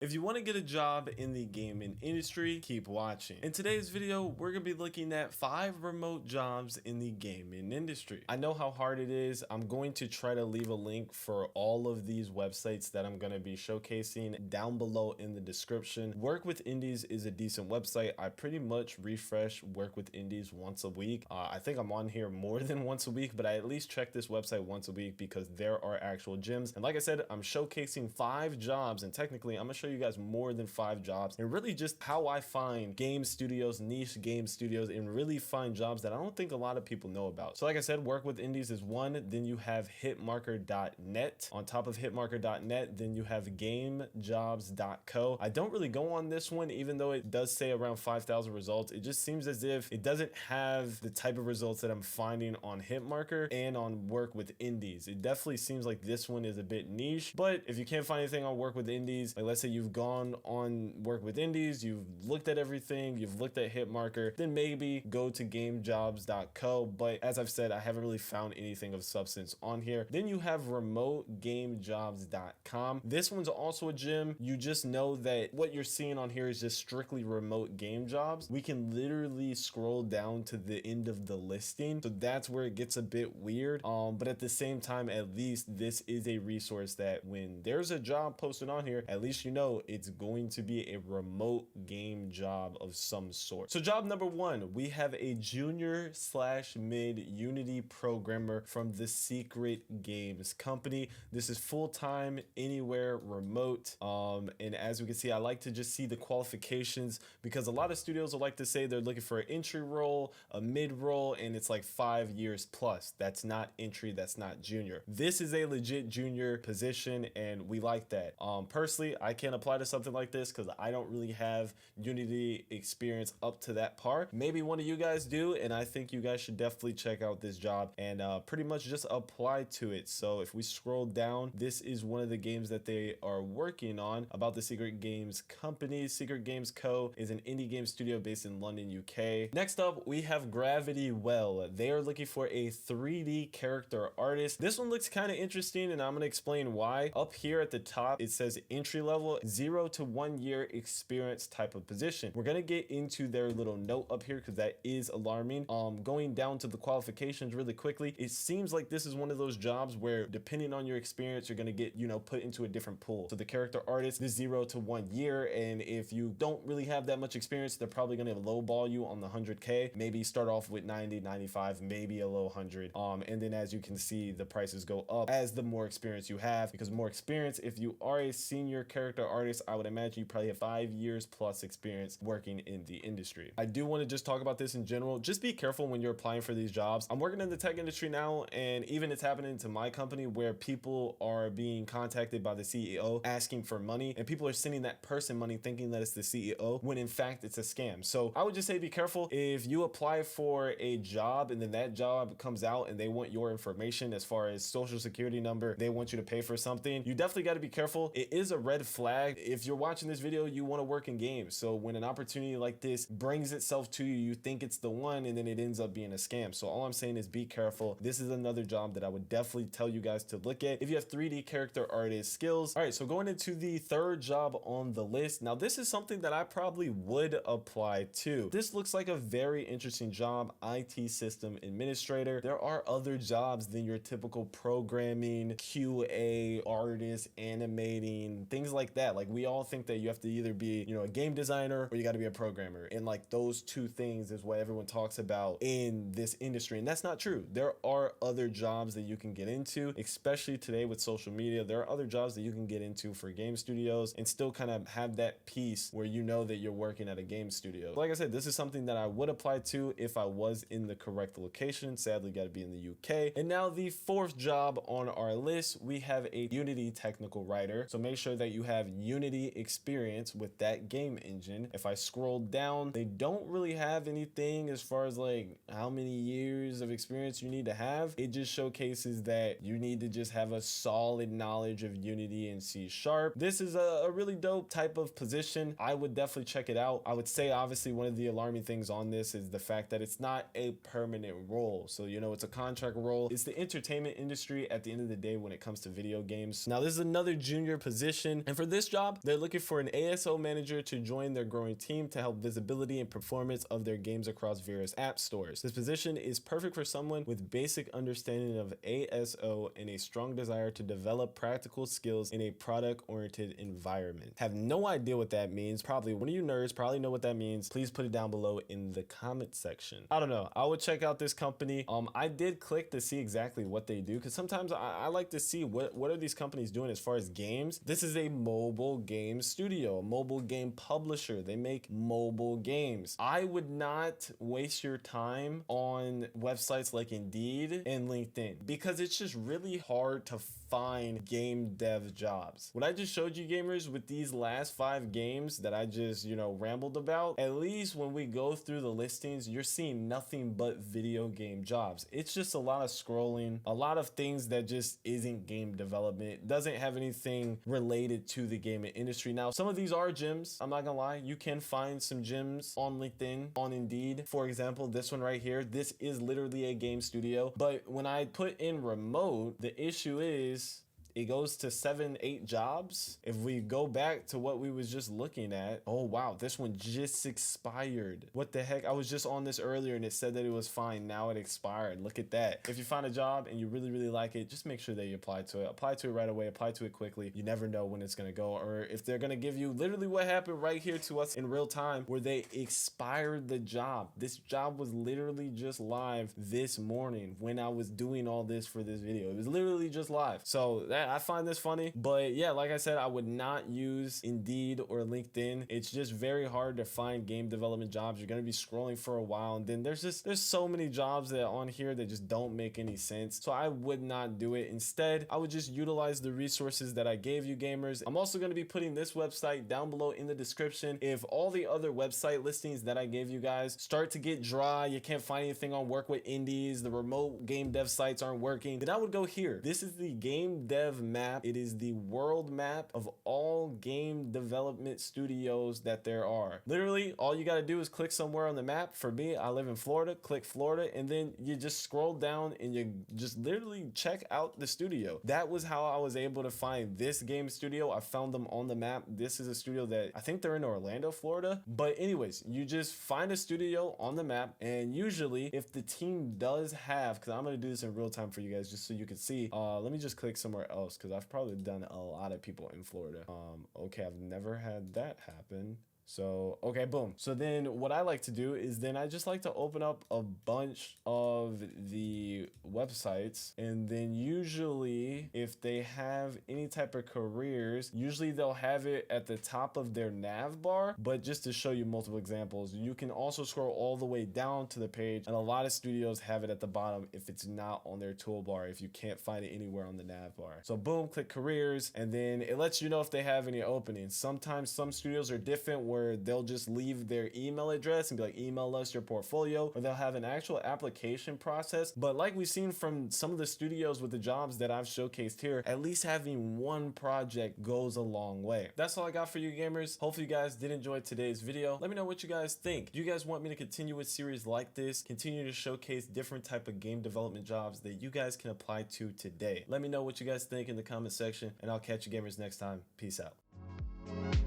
If you want to get a job in the gaming industry, keep watching. In today's video, we're going to be looking at 5 remote jobs in the gaming industry. I know how hard it is. I'm going to try to leave a link for all of these websites that I'm going to be showcasing down below in the description. Work with Indies is a decent website. I pretty much refresh Work with Indies once a week. I think I'm on here more than once a week, but I at least check this website once a week because there are actual gems. And like I said, I'm showcasing 5 jobs, and technically I'm going to show you guys more than 5 jobs and really just how I find game studios, niche game studios, and really find jobs that I don't think a lot of people know about. So like I said, Work with Indies is one. Then you have hitmarker.net. On top of hitmarker.net, then you have gamejobs.co. I don't really go on this one, even though it does say around 5,000 results. It just seems as if it doesn't have the type of results that I'm finding on Hitmarker and on Work with Indies. It definitely seems like this one is a bit niche, but if you can't find anything on Work with Indies, like let's say you've gone on Work with Indies, you've looked at everything, you've looked at Hitmarker, then maybe go to gamejobs.co. But as I've said, I haven't really found anything of substance on here. Then you have remotegamejobs.com. This one's also a gem. You just know that what you're seeing on here is just strictly remote game jobs. We can literally scroll down to the end of the listing, so that's where it gets a bit weird. But at the same time, at least this is a resource that when there's a job posted on here, at least you know it's going to be a remote game job of some sort. So job number 1, we have a junior/mid Unity programmer from the Secret Games Company. This is full-time, anywhere, remote. And as we can see, I like to just see the qualifications because a lot of studios will like to say they're looking for an entry role, a mid role, and it's like 5 years plus. That's not entry, that's not junior. This is a legit junior position, and we like that. Personally, I can't apply to something like this because I don't really have Unity experience up to that part. Maybe one of you guys do, and I think you guys should definitely check out this job and pretty much just apply to it. So if we scroll down, this is one of the games that they are working on about the Secret Games Company. Secret Games Co. is an indie game studio based in London, UK. Next up, we have Gravity Well. They are looking for a 3D character artist. This one looks kind of interesting, and I'm going to explain why. Up here at the top, it says entry level, 0 to 1 year experience type of position. We're going to get into their little note up here because that is alarming. Going down to the qualifications really quickly, it seems like this is one of those jobs where depending on your experience, you're going to get, put into a different pool. So the character artist is 0 to 1 year, and if you don't really have that much experience, they're probably going to lowball you on the 100K. Maybe start off with 90, 95, maybe a low 100. And then as you can see, the prices go up as the more experience you have, because more experience, if you are a senior character artist, I would imagine you probably have 5 years plus experience working in the industry. I do want to just talk about this in general. Just be careful when you're applying for these jobs. I'm working in the tech industry now, and even it's happening to my company where people are being contacted by the CEO asking for money, and people are sending that person money thinking that it's the CEO when in fact it's a scam. So I would just say be careful. If you apply for a job and then that job comes out and they want your information as far as social security number, they want you to pay for something, you definitely got to be careful. It is a red flag. If you're watching this video, you want to work in games. So when an opportunity like this brings itself to you, you think it's the one, and then it ends up being a scam. So all I'm saying is be careful. This is another job that I would definitely tell you guys to look at if you have 3D character artist skills. All right, so going into the third job on the list. Now this is something that I probably would apply to. This looks like a very interesting job, IT system administrator. There are other jobs than your typical programming, QA, artist, animating, things like that. Like we all think that you have to either be, a game designer or you got to be a programmer. And like those two things is what everyone talks about in this industry. And that's not true. There are other jobs that you can get into, especially today with social media. There are other jobs that you can get into for game studios and still kind of have that piece where you know that you're working at a game studio. Like I said, this is something that I would apply to if I was in the correct location. Sadly, got to be in the UK. And now the fourth job on our list, we have a Unity technical writer. So make sure that you have Unity experience with that game engine. If I scroll down, they don't really have anything as far as like how many years of experience you need to have. It just showcases that you need to just have a solid knowledge of Unity and C#. This is a really dope type of position. I would definitely check it out. I would say obviously one of the alarming things on this is the fact that it's not a permanent role. So it's a contract role. It's the entertainment industry at the end of the day when it comes to video games. Now this is another junior position, and for this job, they're looking for an ASO manager to join their growing team to help visibility and performance of their games across various app stores. This position is perfect for someone with basic understanding of ASO and a strong desire to develop practical skills in a product-oriented environment. Have no idea what that means. Probably one of you nerds probably know what that means. Please put it down below in the comment section. I don't know. I would check out this company. I did click to see exactly what they do, because sometimes I like to see what are these companies doing as far as games. This is a mobile game studio, a mobile game publisher. They make mobile games. I would not waste your time on websites like Indeed and LinkedIn, because it's just really hard to find game dev jobs. What I just showed you, gamers, with these last 5 games that I just, rambled about, at least when we go through the listings, you're seeing nothing but video game jobs. It's just a lot of scrolling, a lot of things that just isn't game development, doesn't have anything related to the gaming industry. Now, some of these are gyms. I'm not gonna lie, you can find some gyms on LinkedIn, on Indeed. For example, this one right here, this is literally a game studio. But when I put in remote, the issue is it goes to 7-8 jobs. If we go back to what we was just looking at, oh wow, this one just expired. What the heck? I was just on this earlier and it said that it was fine. Now it expired. Look at that. If you find a job and you really like it, just make sure that you apply to it. Apply to it right away. Apply to it quickly. You never know when it's gonna go, or if they're gonna give you literally what happened right here to us in real time, where they expired the job. This job was literally just live this morning when I was doing all this for this video. It was literally just live. So I find this funny, but yeah, like I said, I would not use Indeed or LinkedIn. It's just very hard to find game development jobs. You're going to be scrolling for a while, and then there's so many jobs that on here that just don't make any sense. So I would not do it. Instead, I would just utilize the resources that I gave you, gamers. I'm also going to be putting this website down below in the description. If all the other website listings that I gave you guys start to get dry, you can't find anything on Work with Indies, the remote game dev sites aren't working, then I would go here. This is the game dev map. It is the world map of all game development studios that there are. Literally, all you got to do is click somewhere on the map. For me, I live in Florida. Click Florida, and then you just scroll down and you just literally check out the studio. That was how I was able to find this game studio. I found them on the map. This is a studio that I think they're in Orlando, Florida. But anyways, you just find a studio on the map, and usually if the team does have, because I'm going to do this in real time for you guys just so you can see, let me just click somewhere else, because I've probably done a lot of people in Florida. Okay, I've never had that happen. So, okay, boom. So then what I like to do is then I just like to open up a bunch of the websites, and then usually if they have any type of careers, usually they'll have it at the top of their nav bar. But just to show you multiple examples, you can also scroll all the way down to the page, and a lot of studios have it at the bottom if it's not on their toolbar, if you can't find it anywhere on the nav bar. So boom, click careers, and then it lets you know if they have any openings. Sometimes some studios are different, where they'll just leave their email address and be like, email us your portfolio, or they'll have an actual application process. But like we've seen from some of the studios with the jobs that I've showcased here, at least having one project goes a long way. That's all I got for you, gamers. Hopefully you guys did enjoy today's video. Let me know what you guys think. Do you guys want me to continue with series like this, continue to showcase different type of game development jobs that you guys can apply to today? Let me know what you guys think in the comment section, and I'll catch you gamers next time. Peace out.